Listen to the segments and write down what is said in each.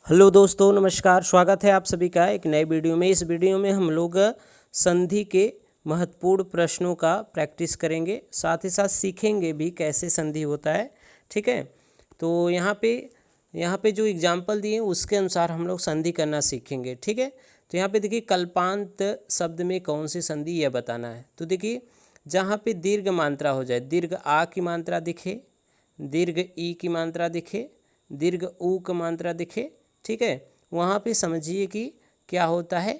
Hello दोस्तों, नमस्कार। स्वागत है आप सभी का एक नए वीडियो में। इस वीडियो में हम लोग संधि के महत्वपूर्ण प्रश्नों का प्रैक्टिस करेंगे, साथ ही साथ सीखेंगे भी कैसे संधि होता है। ठीक है, तो यहाँ पे जो एग्जाम्पल दिए हैं उसके अनुसार हम लोग संधि करना सीखेंगे। ठीक है, तो यहाँ पे देखिए कल्पांत शब्द में कौन सी संधि यह बताना है। तो देखिए जहाँ पे दीर्घ मात्रा हो जाए, दीर्घ आ की मात्रा दिखे, दीर्घ ई की मात्रा दिखे, दीर्घ ऊ की मात्रा दिखे, ठीक है, वहाँ पे समझिए कि क्या होता है,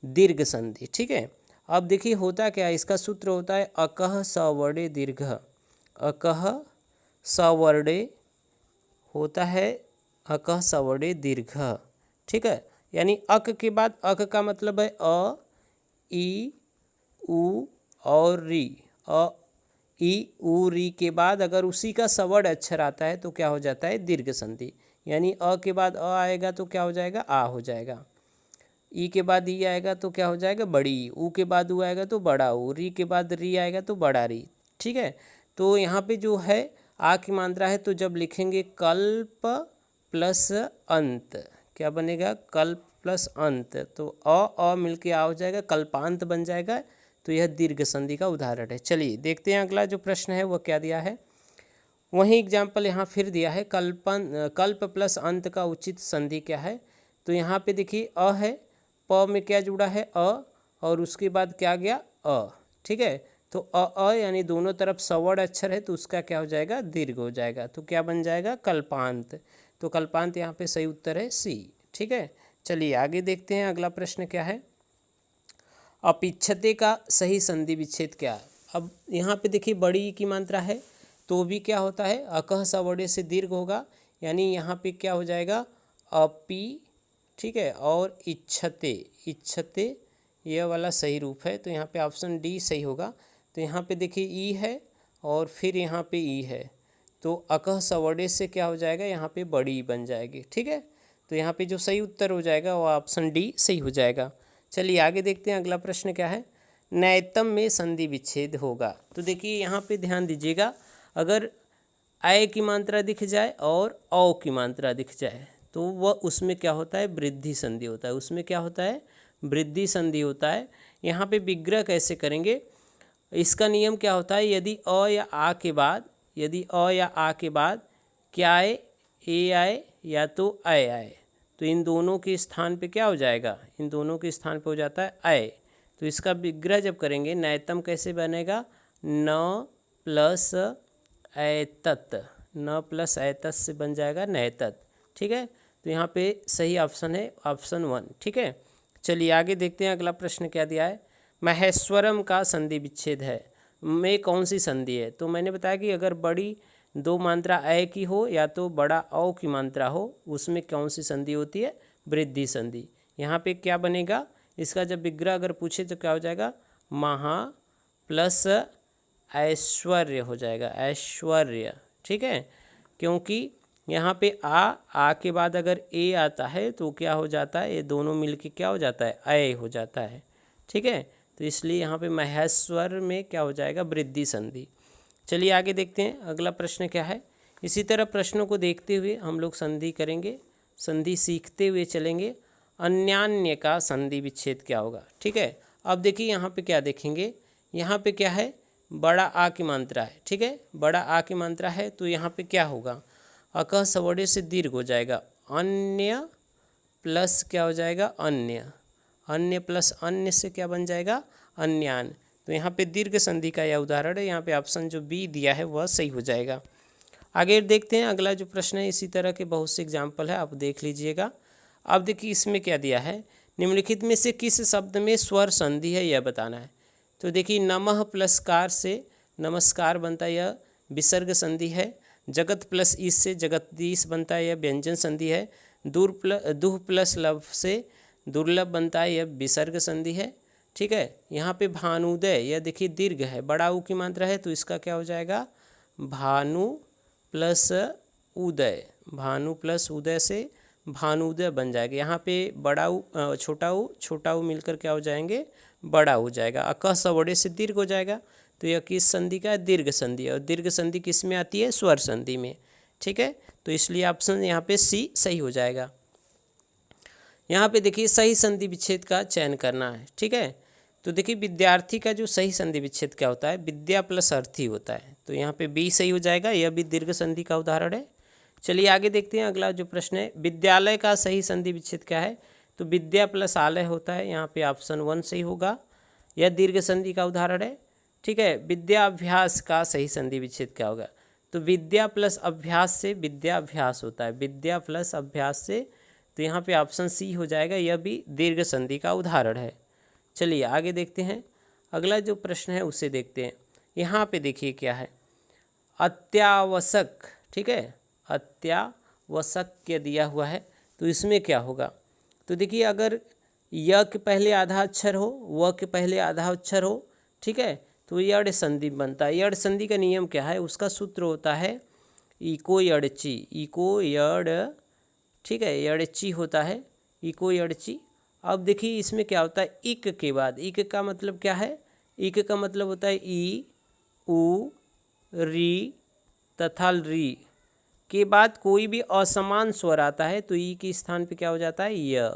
दीर्घ संधि। ठीक है, अब देखिए होता क्या है, इसका सूत्र होता है अकह सवर्णे दीर्घ। अकह सवर्णे होता है अकह सवर्णे दीर्घ। ठीक है, यानी अक के बाद अक का मतलब है अ, ई, उ और री। अ, ई, उ, री के बाद अगर उसी का सवर्ण अक्षर आता है तो क्या हो जाता है, दीर्घ संधि। यानी अ के बाद अ आएगा तो क्या हो जाएगा, आ हो जाएगा। ई के बाद ई आएगा तो क्या हो जाएगा, बड़ी ई। ऊ के बाद ऊ आएगा तो बड़ा ऊ। री के बाद री आएगा तो बड़ा री। ठीक है, तो यहाँ पे जो है आ की मात्रा है, तो जब लिखेंगे कल्प प्लस अंत, क्या बनेगा, कल्प प्लस अंत, तो अ मिलके आ हो जाएगा, कल्पांत बन जाएगा। तो यह दीर्घ संधि का उदाहरण है। चलिए देखते हैं अगला जो प्रश्न है वह क्या दिया है। वही एग्जाम्पल यहाँ फिर दिया है, कल्प प्लस अंत का उचित संधि क्या है। तो यहाँ पे देखिए अ है, प में क्या जुड़ा है, अ, और उसके बाद क्या गया, अ। ठीक है, तो अ यानी दोनों तरफ सवर्ण अक्षर है तो उसका क्या हो जाएगा, दीर्घ हो जाएगा। तो क्या बन जाएगा, कल्पांत। तो कल्पांत यहाँ पे सही उत्तर है सी। ठीक है, चलिए आगे देखते हैं अगला प्रश्न क्या है। अपिच्छते का सही संधि विच्छेद क्या है। अब यहाँ पे देखिए बड़ी की मात्रा है तो भी क्या होता है, अकह सवर्णे से दीर्घ होगा, यानी यहाँ पे क्या हो जाएगा, अपी। ठीक है, और इच्छते, इच्छते यह वाला सही रूप है, तो यहाँ पे ऑप्शन डी सही होगा। तो यहाँ पे देखिए ई है और फिर यहाँ पे ई है, तो अकह सवर्णे से क्या हो जाएगा, यहाँ पे बड़ी बन जाएगी। ठीक है, तो यहाँ पे जो सही उत्तर हो जाएगा वो ऑप्शन डी सही हो जाएगा। चलिए आगे देखते हैं अगला प्रश्न क्या है। नैतम में संधि विच्छेद होगा। तो देखिए यहाँ पे ध्यान दीजिएगा, अगर आय की मात्रा दिख जाए और औ की मात्रा दिख जाए तो वह उसमें क्या होता है, वृद्धि संधि होता है। उसमें क्या होता है, वृद्धि संधि होता है। यहाँ पे विग्रह कैसे करेंगे, इसका नियम क्या होता है, यदि अ या आ के बाद, यदि अ या आ के बाद क्या आए, ए आए या तो अय आए, तो इन दोनों के स्थान पे क्या हो जाएगा, इन दोनों के स्थान पे हो जाता है अय। तो इसका विग्रह जब करेंगे, नैतम कैसे बनेगा, न प्लस ऐतत, न प्लस ऐतत से बन जाएगा नैतत। ठीक है, तो यहाँ पे सही ऑप्शन है ऑप्शन 1। ठीक है, चलिए आगे देखते हैं अगला प्रश्न क्या दिया है। महेश्वरम का संधि विच्छेद है में कौन सी संधि है। तो मैंने बताया कि अगर बड़ी दो मात्रा अय की हो या तो बड़ा औ की मात्रा हो, उसमें कौन सी संधि होती है, वृद्धि संधि। यहाँ पे क्या बनेगा, इसका जब विग्रह अगर पूछे तो क्या हो जाएगा, महा प्लस ऐश्वर्य हो जाएगा, ऐश्वर्य। ठीक है, क्योंकि यहाँ पे आ के बाद अगर ए आता है तो क्या हो जाता है, ये दोनों मिलके क्या हो जाता है, अय हो जाता है। ठीक है, तो इसलिए यहाँ पे महेश्वर में क्या हो जाएगा, वृद्धि संधि। चलिए आगे देखते हैं अगला प्रश्न क्या है। इसी तरह प्रश्नों को देखते हुए हम लोग संधि करेंगे, संधि सीखते हुए चलेंगे। अन्यान्य का संधि विच्छेद क्या होगा। ठीक है, अब देखिए यहाँ पे क्या देखेंगे, यहाँ पे क्या है, बड़ा आ की मात्रा है। ठीक है, बड़ा आ की मात्रा है तो यहाँ पे क्या होगा, अकह सवर्णे से दीर्घ हो जाएगा, अन्य प्लस क्या हो जाएगा, अन्य, अन्य प्लस अन्य से क्या बन जाएगा, अन्यान। तो यहाँ पे दीर्घ संधि का यह उदाहरण है, यहाँ पे ऑप्शन जो बी दिया है वह सही हो जाएगा। आगे देखते हैं अगला जो प्रश्न है, इसी तरह के बहुत से एग्जाम्पल है, आप देख लीजिएगा। अब देखिए इसमें क्या दिया है, निम्नलिखित में से किस शब्द में स्वर संधि है यह बताना है। तो देखिए नमः प्लस कार से नमस्कार बनता है, यह विसर्ग संधि है। जगत प्लस ईस से जगदीश बनता है, यह व्यंजन संधि है। दुह प्लस लव से दुर्लभ बनता है, यह विसर्ग संधि है। ठीक है, यहाँ पे भानुदय, यह देखिए दीर्घ है, बड़ा ऊ की मात्रा है तो इसका क्या हो जाएगा, भानु प्लस उदय, भानु प्लस उदय से भानुदय बन जाएगा। यहाँ पे बड़ा ऊ छोटा ऊ मिलकर क्या हो जाएंगे, बड़ा हो जाएगा। अकह सवर्णे से दीर्घ हो जाएगा, तो यह किस संधि का है, दीर्घ संधि है। और दीर्घ संधि किस में आती है, स्वर संधि में। ठीक है, तो इसलिए ऑप्शन यहाँ पे सी सही हो जाएगा। यहाँ पे देखिए सही संधि विच्छेद का चयन करना है, ठीक है। तो देखिए विद्यार्थी का जो सही संधि विच्छेद क्या होता है, विद्या प्लस अर्थी होता है, तो यहाँ पे बी सही हो जाएगा, यह भी दीर्घ संधि का उदाहरण है। चलिए आगे देखते हैं, अगला जो प्रश्न है, विद्यालय का सही संधि विच्छेद क्या है, तो विद्या प्लस आलय होता है, यहाँ पे ऑप्शन 1 सही होगा, यह दीर्घ संधि का उदाहरण है, ठीक है। विद्याभ्यास का सही संधि विच्छेद क्या होगा, तो विद्या प्लस अभ्यास से विद्याभ्यास होता है, विद्या प्लस अभ्यास से, तो यहाँ पे ऑप्शन सी हो जाएगा, यह भी दीर्घ संधि का उदाहरण है। चलिए आगे देखते हैं, अगला जो प्रश्न है उसे देखते हैं। यहाँ पे देखिए क्या है, अत्यावश्यक, ठीक है, अत्यावश्यक दिया हुआ है, तो इसमें क्या होगा, तो देखिए अगर य के पहले आधा अक्षर हो, व के पहले आधा अक्षर हो, ठीक है, तो यड़ संधि बनता है। यड़ संधि का नियम क्या है, उसका सूत्र होता है इको यड़ची, इको यड़, ठीक है, यड़ची होता है, इको यड़ची। अब देखिए इसमें क्या होता है, इक के बाद, इक का मतलब क्या है, इक का मतलब होता है ई, उ, री तथा री के बाद कोई भी असमान स्वर आता है तो ई के स्थान पे क्या हो जाता है य,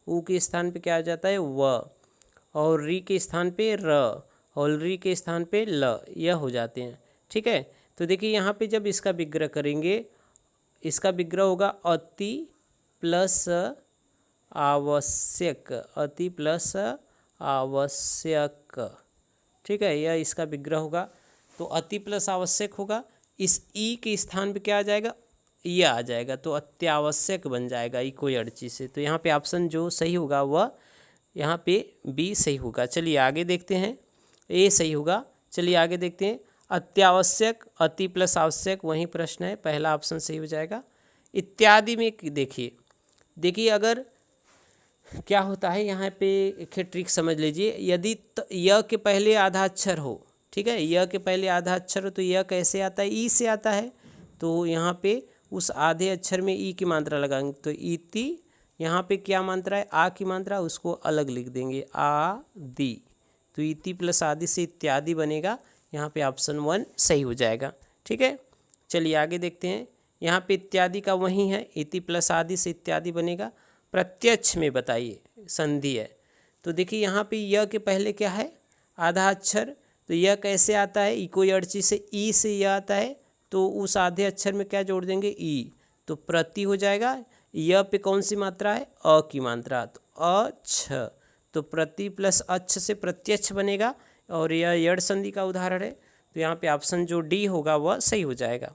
उ के स्थान पे क्या हो जाता है व, और री के स्थान पे र, और री के स्थान पे ल, यह हो जाते हैं, ठीक है। तो देखिए यहाँ पे जब इसका विग्रह करेंगे, इसका विग्रह होगा अति प्लस आवश्यक, अति प्लस आवश्यक, ठीक है, यह इसका विग्रह होगा। तो अति प्लस आवश्यक होगा, इस ई के स्थान पे क्या आ जाएगा, यह आ जाएगा, तो अत्यावश्यक बन जाएगा इको यड़ची से। तो यहाँ पे ऑप्शन जो सही होगा वह यहाँ पे बी सही होगा। चलिए आगे देखते हैं, ए सही होगा। चलिए आगे देखते हैं, अत्यावश्यक, अति प्लस आवश्यक वही प्रश्न है, पहला ऑप्शन सही हो जाएगा। इत्यादि में देखिए, देखिए अगर क्या होता है यहाँ पे एक ट्रिक समझ लीजिए, यदि य के पहले आधा अक्षर हो, ठीक है, य के पहले आधा अक्षर हो तो यह कैसे आता है, ई से आता है, तो यहाँ पे उस आधे अक्षर में ई की मात्रा लगाएंगे, तो इति, यहाँ पे क्या मात्रा है, आ की मात्रा, उसको अलग लिख देंगे आ दी, तो इति प्लस आदि से इत्यादि बनेगा, यहाँ पे ऑप्शन 1 सही हो जाएगा, ठीक है। चलिए आगे देखते हैं, यहाँ पे इत्यादि का वही है, इति प्लस आदि से इत्यादि बनेगा। प्रत्यक्ष में बताइए संधि है, तो देखिए यहाँ पे य के पहले क्या है आधा अक्षर, तो यह कैसे आता है, इको यड़ची से ई से यह आता है, तो उस आधे अक्षर में क्या जोड़ देंगे ई, तो प्रति हो जाएगा। य पे कौन सी मात्रा है, अ की मात्रा, तो अच्छ, तो प्रति प्लस अच्छ से प्रत्यक्ष बनेगा, और यह यड़ संधि का उदाहरण है, तो यहाँ पे ऑप्शन जो डी होगा वह सही हो जाएगा।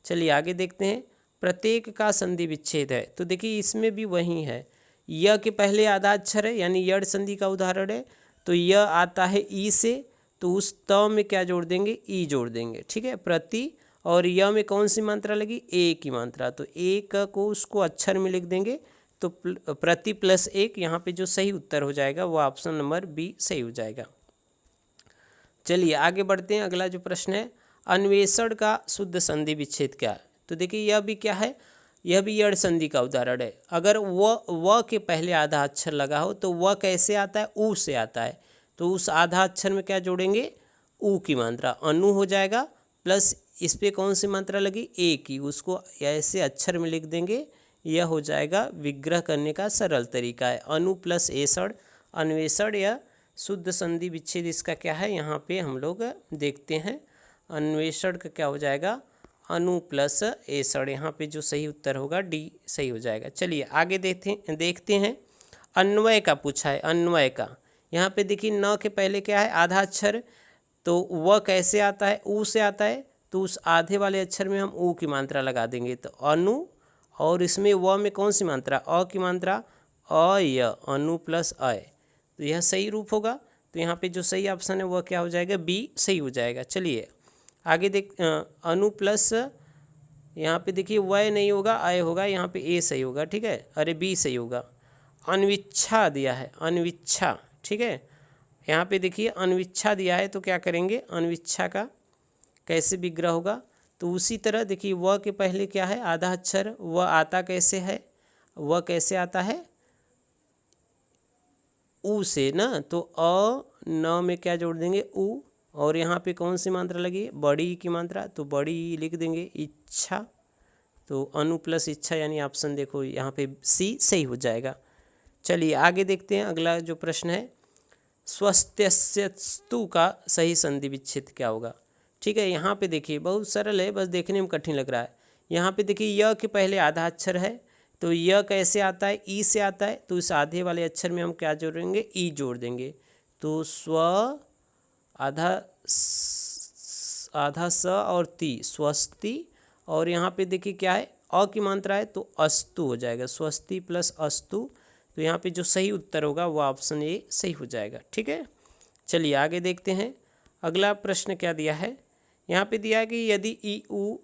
चलिए आगे देखते हैं, प्रत्येक का संधि विच्छेद है, तो देखिए इसमें भी वही है, य के पहले आधा अक्षर है यानी यड़ संधि का उदाहरण है, तो यह आता है ई से, तो उस त में क्या जोड़ देंगे, ई जोड़ देंगे, ठीक है, प्रति, और य में कौन सी मात्रा लगी, ए की मात्रा, तो एक को उसको अक्षर में लिख देंगे, तो प्रति प्लस एक, यहाँ पे जो सही उत्तर हो जाएगा वो ऑप्शन नंबर बी सही हो जाएगा। चलिए आगे बढ़ते हैं, अगला जो प्रश्न है, अन्वेषण का शुद्ध संधि विच्छेद क्या है, तो देखिए यह भी क्या है, यह भी यड़ संधि का उदाहरण है। अगर व के पहले आधा अक्षर लगा हो तो वह कैसे आता है, ऊ से आता है, तो उस आधा अक्षर में क्या जोड़ेंगे, ऊ की मात्रा, अनु हो जाएगा, प्लस इस पर कौन सी मात्रा लगी, ए की, उसको ऐसे अक्षर में लिख देंगे, यह हो जाएगा विग्रह करने का सरल तरीका है, अनु प्लस एषण, अन्वेषण या शुद्ध संधि विच्छेद इसका क्या है, यहाँ पे हम लोग देखते हैं, अन्वेषण का क्या हो जाएगा, अनु प्लस एषण, यहाँ पे जो सही उत्तर होगा डी सही हो जाएगा। चलिए आगे देखते हैं, अन्वय का पूछा है, अन्वय का, यहाँ पे देखिए न के पहले क्या है आधा अक्षर, तो वह कैसे आता है, ऊ से आता है, तो उस आधे वाले अक्षर में हम ऊ की मात्रा लगा देंगे, तो अनु, और इसमें व में कौन सी मात्रा, अ की मात्रा, अय, अनु प्लस अय, तो यह सही रूप होगा, तो यहाँ पे जो सही ऑप्शन है वह क्या हो जाएगा, बी सही हो जाएगा। चलिए आगे देख, अनु प्लस, यहाँ पे देखिए वय नहीं होगा, अय होगा, यहाँ पे ए सही होगा, ठीक है, अरे बी सही होगा। अनविच्छा दिया है, अनविच्छा, ठीक है, यहाँ पे देखिए अनविच्छा दिया है, तो क्या करेंगे, अनविच्छा का कैसे विग्रह होगा, तो उसी तरह देखिए व के पहले क्या है आधा अक्षर, वह आता कैसे है, वह कैसे आता है ऊ से ना, तो अ न में क्या जोड़ देंगे ऊ, और यहाँ पे कौन सी मात्रा लगी, बड़ी की मात्रा, तो बड़ी लिख देंगे, इच्छा, तो अनु प्लस इच्छा, यानी ऑप्शन देखो यहाँ पे सी सही हो जाएगा। चलिए आगे देखते हैं, अगला जो प्रश्न है, स्वस्त्यस्तु का सही संधि विच्छेद क्या होगा। ठीक है, यहाँ पे देखिए बहुत सरल है, बस देखने में कठिन लग रहा है। यहाँ पे देखिए य के पहले आधा अक्षर है, तो य कैसे आता है, ई से आता है, तो इस आधे वाले अक्षर में हम क्या जोड़ेंगे, ई जोड़ देंगे। तो स्व आधा आधा स और ती, स्वस्ति, और यहाँ पे देखिए क्या है, अ की मात्रा है तो अस्तु हो जाएगा, स्वस्ति प्लस अस्तु। तो यहाँ पे जो सही उत्तर होगा वो ऑप्शन ए सही हो जाएगा। ठीक है, चलिए आगे देखते हैं, अगला प्रश्न क्या दिया है। यहाँ पे दिया है कि यदि ई उ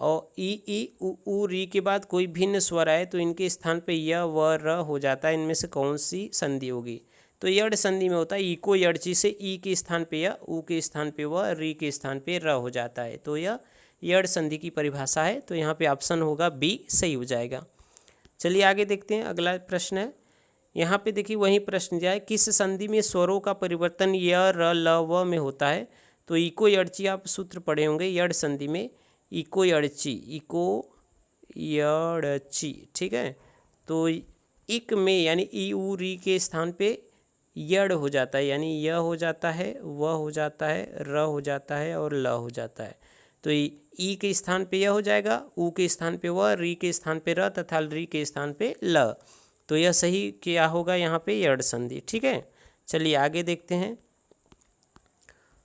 और ई उ री के बाद कोई भिन्न स्वर आए तो इनके स्थान पे य व र हो जाता है, इनमें से कौन सी संधि होगी। तो यड़ संधि में होता है ई को यड़ची से ई के स्थान पे य, उ के स्थान पे व, री के स्थान पे र हो जाता है, तो यह यड़ संधि की परिभाषा है। तो यहाँ पे ऑप्शन होगा बी सही हो जाएगा। चलिए आगे देखते हैं, अगला प्रश्न है, यहाँ पे देखिए वही प्रश्न दिया है, किस संधि में स्वरों का परिवर्तन य र ल व में होता है। तो इको यड़ची आप सूत्र पढ़े होंगे, यड़ संधि में इको यड़ची, इको यड़ची। ठीक है, तो इक में यानी ई उ री के स्थान पे यड़ हो जाता है, यानी य हो जाता है, व हो जाता है, र हो जाता है और ल हो जाता है। तो ई के स्थान पे यह हो जाएगा, उ के स्थान पे व, री के स्थान पे र तथा री के स्थान पे ल। तो यह सही क्या होगा यहाँ पे, यड़ संधि। ठीक है, चलिए आगे देखते हैं,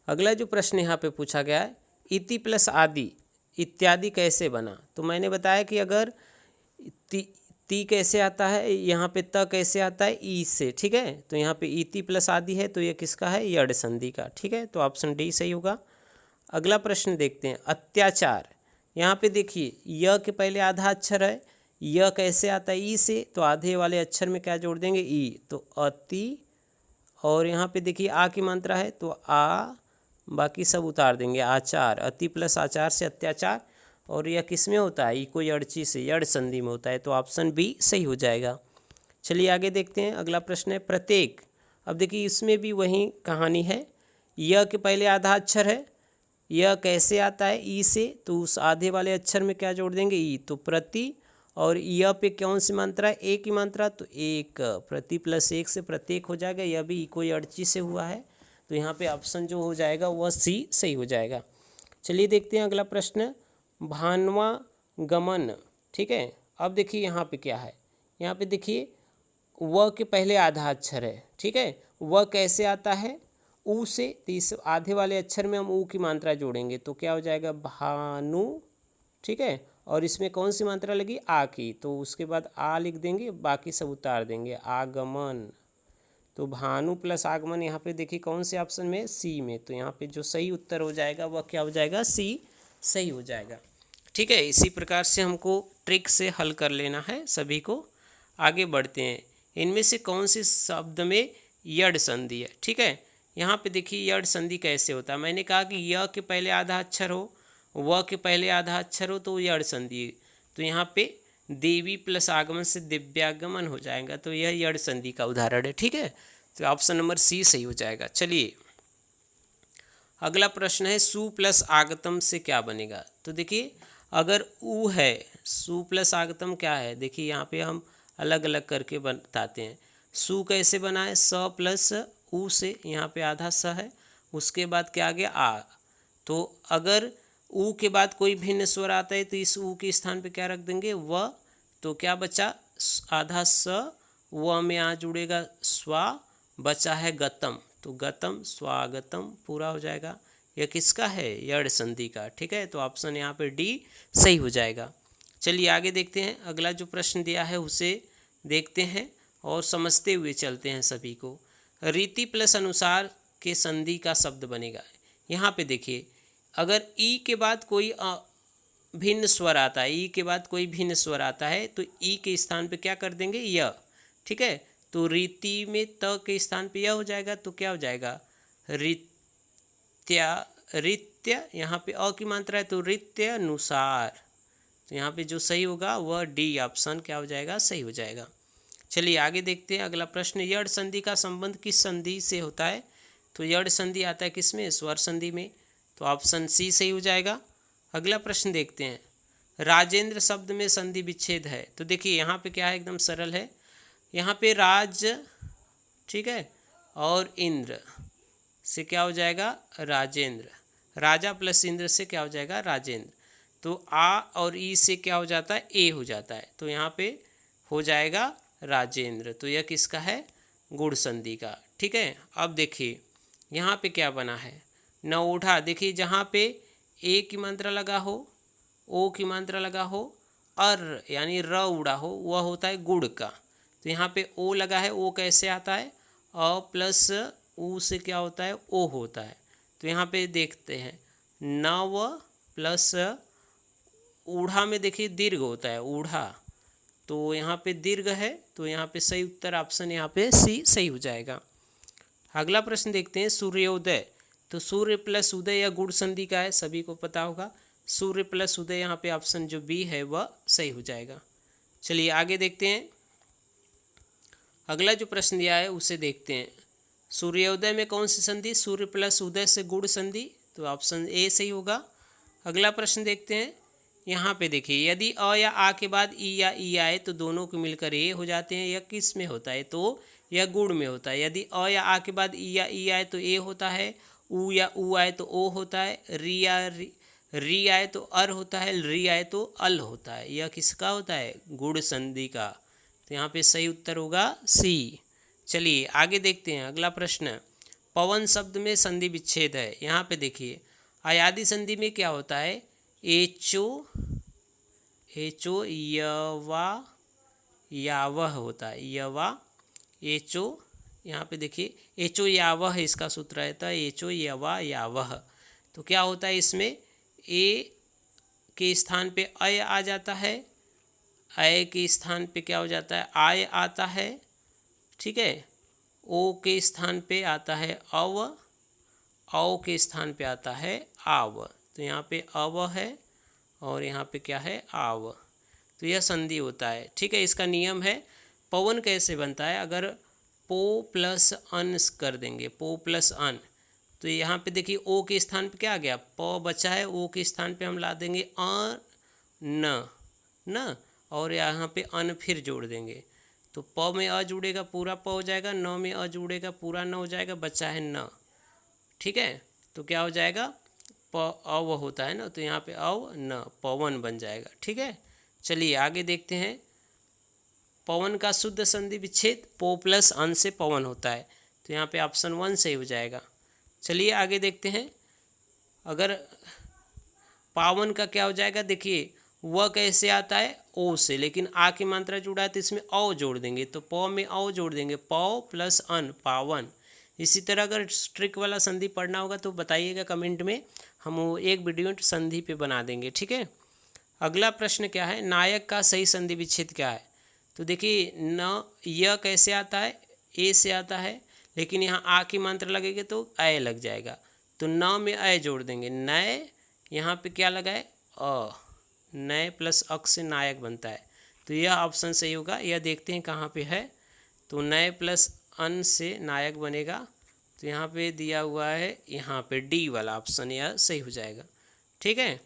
अगला जो प्रश्न यहाँ पे पूछा गया है, इति प्लस आदि इत्यादि कैसे बना। तो मैंने बताया कि अगर ती कैसे आता है, यहाँ पे त कैसे आता है, ई से। ठीक है, तो यहाँ पे इति प्लस आदि है, तो यह किसका है, यड़ संधि का। ठीक है, तो ऑप्शन डी सही होगा। अगला प्रश्न देखते हैं, अत्याचार। यहाँ पे देखिए य के पहले आधा अक्षर है, य कैसे आता है, ई से, तो आधे वाले अक्षर में क्या जोड़ देंगे, ई, तो अति, और यहाँ पे देखिए आ की मात्रा है तो आ, बाकी सब उतार देंगे, आचार, अति प्लस आचार से अत्याचार, और यह किस में होता है, इको यड़ची से, यड़ संधि में होता है, तो ऑप्शन बी सही हो जाएगा। चलिए आगे देखते हैं, अगला प्रश्न है, प्रत्येक। अब देखिए इसमें भी वही कहानी है, य के पहले आधा अक्षर है, यह कैसे आता है, ई से, तो उस आधे वाले अक्षर में क्या जोड़ देंगे, ई, तो प्रति, और य पे कौन सी मात्रा है, ए की मात्रा, तो एक, प्रति प्लस एक से प्रत्येक हो जाएगा, यह भी इको यड़ची से हुआ है, तो यहाँ पे ऑप्शन जो हो जाएगा वह सी सही हो जाएगा। चलिए देखते हैं अगला प्रश्न, भानवा गमन। ठीक है, अब देखिए यहाँ पे क्या है, यहाँ पे देखिए व के पहले आधा अक्षर है। ठीक है, व कैसे आता है, ऊ से, तो इस आधे वाले अक्षर में हम ऊ की मात्रा जोड़ेंगे, तो क्या हो जाएगा, भानु। ठीक है, और इसमें कौन सी मात्रा लगी, आ की, तो उसके बाद आ लिख देंगे, बाकी सब उतार देंगे, आगमन। तो भानु प्लस आगमन यहाँ पे देखिए कौन से ऑप्शन में, सी में, तो यहाँ पे जो सही उत्तर हो जाएगा वह क्या हो जाएगा, सी सही हो जाएगा। ठीक है, इसी प्रकार से हमको ट्रिक से हल कर लेना है सभी को। आगे बढ़ते हैं, इनमें से कौन से शब्द में यड़ संधि है। ठीक है, यहाँ पे देखिए यड़ संधि कैसे होता है, मैंने कहा कि य के पहले आधा अक्षर हो, व के पहले आधा अक्षर हो, तो यड़ संधि। तो यहाँ पे देवी प्लस आगमन से दिव्यागमन हो जाएगा, तो यह यड़ संधि का उदाहरण है। ठीक है, तो ऑप्शन नंबर सी सही हो जाएगा। चलिए अगला प्रश्न है, सु प्लस आगतम से क्या बनेगा। तो देखिए अगर उ है, सु प्लस आगतम क्या है, देखिए यहाँ पे हम अलग अलग करके बताते हैं। सु कैसे बना है, स प्लस उ से, यहाँ पे आधा स है, उसके बाद क्या आ गया, आ। तो अगर उ के बाद कोई भिन्न स्वर आता है तो इस उ के स्थान पे क्या रख देंगे, व, तो क्या बचा, आधा स, व में आ जुड़ेगा स्वा, बचा है गतम, तो गतम स्वागतम पूरा हो जाएगा। यह किसका है, यड़ संधि का। ठीक है, तो ऑप्शन यहाँ पे डी सही हो जाएगा। चलिए आगे देखते हैं, अगला जो प्रश्न दिया है उसे देखते हैं और समझते हुए चलते हैं सभी को। रीति प्लस अनुसार के संधि का शब्द बनेगा। यहाँ पे देखिए अगर ई के बाद कोई भिन्न स्वर आता है, ई के बाद कोई भिन्न स्वर आता है तो ई के स्थान पे क्या कर देंगे, य। ठीक है, तो रीति में त के स्थान पे यह हो जाएगा, तो क्या हो जाएगा, रित्या, रित्य, यहाँ पे अ की मात्रा है तो रित्य अनुसार, तो यहाँ पे जो सही होगा वह डी ऑप्शन क्या हो जाएगा, सही हो जाएगा। चलिए आगे देखते हैं अगला प्रश्न, यड़ संधि का संबंध किस संधि से होता है। तो यड़ संधि आता है किसमें, स्वर संधि में, तो ऑप्शन सी सही हो जाएगा। अगला प्रश्न देखते हैं, राजेंद्र शब्द में संधि विच्छेद है। तो देखिए यहाँ पे क्या है, एकदम सरल है, यहाँ पे राज, ठीक है, और इंद्र से क्या हो जाएगा, राजेंद्र। राजा प्लस इंद्र से क्या हो जाएगा, राजेंद्र। तो आ और ई से क्या हो जाता है, ए हो जाता है, तो यहाँ पे हो जाएगा राजेंद्र। तो यह किसका है, गुण संधि का। ठीक है, अब देखिए यहाँ पे क्या बना है, न ओढ़ा। देखिए जहाँ पे ए की मात्रा लगा हो, ओ की मात्रा लगा हो, अर यानी र उड़ा हो, वह होता है गुड़ का। तो यहाँ पे ओ लगा है, ओ कैसे आता है, अ प्लस ऊ से क्या होता है, ओ होता है। तो यहाँ पे देखते हैं नव प्लस ऊढ़ा में देखिए दीर्घ होता है, ऊढ़ा, तो यहाँ पे दीर्घ है, तो यहाँ पे सही उत्तर ऑप्शन यहाँ पे सी सही हो जाएगा। अगला प्रश्न देखते हैं, सूर्योदय। तो सूर्य प्लस उदय या गुण संधि का है, सभी को पता होगा। सूर्य प्लस उदय, यहाँ पे ऑप्शन जो बी है वह सही हो जाएगा। चलिए आगे देखते हैं, अगला जो प्रश्न दिया है उसे देखते हैं। सूर्योदय में कौन सी संधि, सूर्य प्लस उदय से गुण संधि, तो ऑप्शन ए सही होगा। अगला प्रश्न देखते हैं, यहाँ पे देखिए यदि अ या आ के बाद ई या ई आए तो दोनों को मिलकर ए हो जाते हैं। यह किस में होता है, तो यह गुण में होता है। यदि अ या आ के बाद ई या ई आए तो ए होता है, ऊ या ऊ आए तो ओ होता है, री या री आए तो अर होता है, री आए तो अल होता है। यह किसका होता है, गुण संधि का। तो यहाँ पे सही उत्तर होगा सी। चलिए आगे देखते हैं, अगला प्रश्न, पवन शब्द में संधि विच्छेद है। यहाँ पे देखिए अयादि संधि में क्या होता है, एचो एचो यवा यावह होता है, यवा एचो। यहाँ पे देखिए एचो यावह इसका सूत्र रहता है, एचो यवा यावह। तो क्या होता है इसमें, ए के स्थान पे अय आ जाता है, अय के स्थान पे क्या हो जाता है, आय आता है, ठीक है। ओ के स्थान पे आता है अव, औ के स्थान पे आता है आव। तो यहाँ पे अव है और यहाँ पे क्या है, आव। तो यह संधि होता है, ठीक है। इसका नियम है, पवन कैसे बनता है, अगर पो प्लस अन कर देंगे, पो प्लस अन, तो यहाँ पे देखिए ओ के स्थान पे क्या आ गया, प बचा है, ओ के स्थान पे हम ला देंगे अ न, और यहाँ पे अन फिर जोड़ देंगे, तो प में अ जुड़ेगा पूरा प हो जाएगा, न में अ जुड़ेगा पूरा न हो जाएगा, बचा है न, ठीक है। तो क्या हो जाएगा, प अव होता है ना, तो यहाँ पे अव न, पवन बन जाएगा, ठीक है। चलिए आगे देखते हैं, पवन का शुद्ध संधि विच्छेद पो प्लस अन से पवन होता है। तो यहाँ पे ऑप्शन 1 सही हो जाएगा। चलिए आगे देखते हैं, अगर पावन का क्या हो जाएगा, देखिए वह कैसे आता है, ओ से, लेकिन आ की मात्रा जुड़ा है तो इसमें औ जोड़ देंगे, तो प में औ जोड़ देंगे, पौ प्लस अन, पावन। इसी तरह अगर ट्रिक वाला संधि पढ़ना होगा तो बताइएगा कमेंट में, हम वो एक वीडियो संधि पे बना देंगे, ठीक है। अगला प्रश्न क्या है, नायक का सही संधि विच्छेद क्या है। तो देखिए न, यह कैसे आता है, ए से आता है, लेकिन यहाँ आ की मात्रा लगेगी तो अय लग जाएगा, तो न में अय जोड़ देंगे, नय, यहाँ पे क्या लगा है, अ, नय प्लस अक से नायक बनता है। तो यह ऑप्शन सही होगा। यह देखते हैं कहाँ पे है, तो नय प्लस अन से नायक बनेगा, तो यहाँ पे दिया हुआ है, यहाँ पे डी वाला ऑप्शन यह सही हो जाएगा, ठीक है।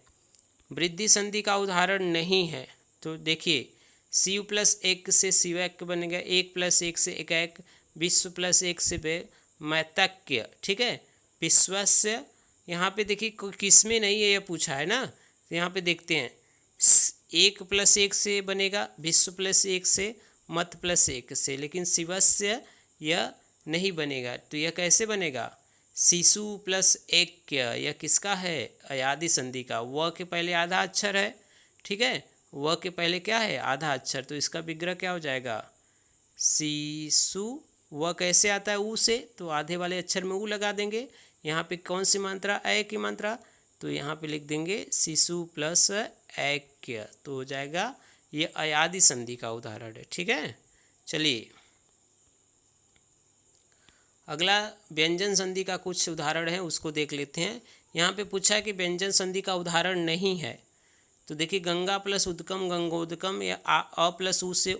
वृद्धि संधि का उदाहरण नहीं है, तो देखिए शिव प्लस एक से शिवैक्य बनेगा, एक प्लस एक से एकैक, विश्व प्लस एक से मैतक्य, ठीक है। विश्वस्य, यहाँ पे देखिए किस में नहीं है, यह पूछा है ना, तो यहाँ पे देखते हैं, एक प्लस एक से बनेगा, विश्व प्लस एक से, मत प्लस एक से, लेकिन शिवस्य यह नहीं बनेगा। तो यह कैसे बनेगा, शिशु प्लस एक, यह किसका है, अयादि संधि का। व के पहले आधा अक्षर है, ठीक है, व के पहले क्या है, आधा अक्षर, तो इसका विग्रह क्या हो जाएगा, शिशु। व कैसे आता है, ऊ से, तो आधे वाले अक्षर में ऊ लगा देंगे। यहाँ पे कौन सी मात्रा, अय की मात्रा, तो यहाँ पे लिख देंगे शिशु प्लस ऐक्य, तो हो जाएगा ये अयादि संधि का उदाहरण है, ठीक है। चलिए अगला व्यंजन संधि का कुछ उदाहरण है, उसको देख लेते हैं। यहाँ पे पूछा है कि व्यंजन संधि का उदाहरण नहीं है, तो देखिए गंगा प्लस उदकम गंगोदकम, या अ प्लस उ से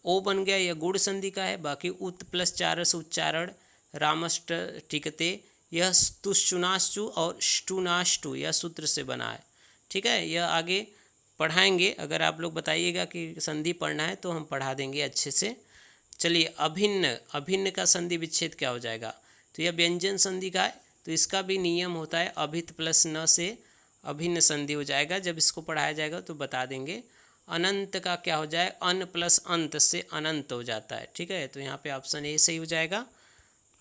ओ बन गया, यह गुण संधि का है। बाकी उत प्लस चारस उच्चारण, रामष्ट टिकते, यह स्तुश्चुनाश्चु और स्टुनाष्टु यह सूत्र से बना है, ठीक है। यह आगे पढ़ाएंगे, अगर आप लोग बताइएगा कि संधि पढ़ना है तो हम पढ़ा देंगे अच्छे से। चलिए अभिन्न, अभिन्न का संधि विच्छेद क्या हो जाएगा, तो यह व्यंजन संधि का है, तो इसका भी नियम होता है अभित प्लस न से अभिन्न संधि हो जाएगा। जब इसको पढ़ाया जाएगा तो बता देंगे। अनंत का क्या हो जाए, अन प्लस अंत से अनंत हो जाता है, ठीक है। तो यहाँ पे ऑप्शन ए सही हो जाएगा।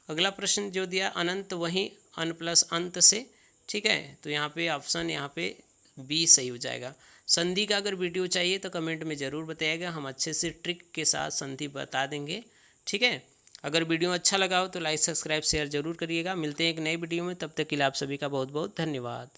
अगला प्रश्न जो दिया अनंत वहीं अन प्लस अंत से, ठीक है, तो यहाँ पे ऑप्शन यहाँ पे बी सही हो जाएगा। संधि का अगर वीडियो चाहिए तो कमेंट में ज़रूर बताइएगा, हम अच्छे से ट्रिक के साथ संधि बता देंगे, ठीक है। अगर वीडियो अच्छा लगा हो तो लाइक सब्सक्राइब शेयर जरूर करिएगा। मिलते हैं एक नई वीडियो में, तब तक के लिए आप सभी का बहुत बहुत धन्यवाद।